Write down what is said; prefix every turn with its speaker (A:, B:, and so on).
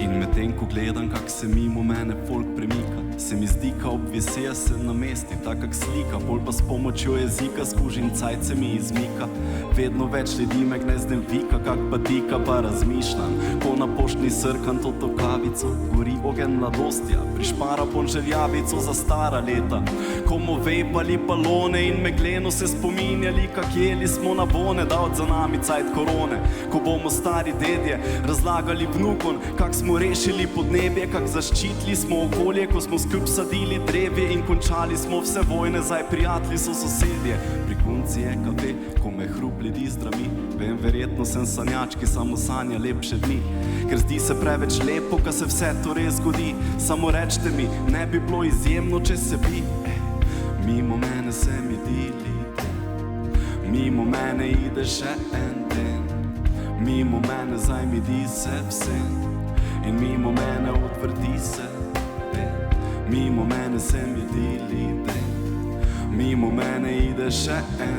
A: In medtem, ko gledam, kak se mimo mene folk premika, se mi zdi, ka obvisija se na mesti, tak kak slika, bolj pa s pomočjo jezika skužim cajce mi izmika. Vedno več ljudi me gnezdem vika, kak pa tika, pa razmišljam, ko na poštni srkam to kavico, gori ogen mladostja, prišpara pon željavico za stara leta. Komu vejpali balone in megleno se spominjali, kak jeli smo na bone, da od za nami cajt korone. Ko bomo stari dedje razlagali vnukon, kak smo rešili podnebje, kak zaščitili smo okolje, ko smo skup sadili drevje in končali smo vse vojne, zdaj prijatelji so sosedje. Pri kunci je kafe, ko me hrup ljudi zdrami, vem, verjetno sem sanjač, ki samo sanja lepše dni. Ker zdi se preveč lepo, ka se vse to res zgodi, samo rečte mi, ne bi bilo izjemno, če se bi. Mimo mene se mi dili, mimo mene ide še en den, mimo mene zdaj mi di se vse in mimo mene odvrti se den, mimo mene se mi dili den, mimo mene ide še en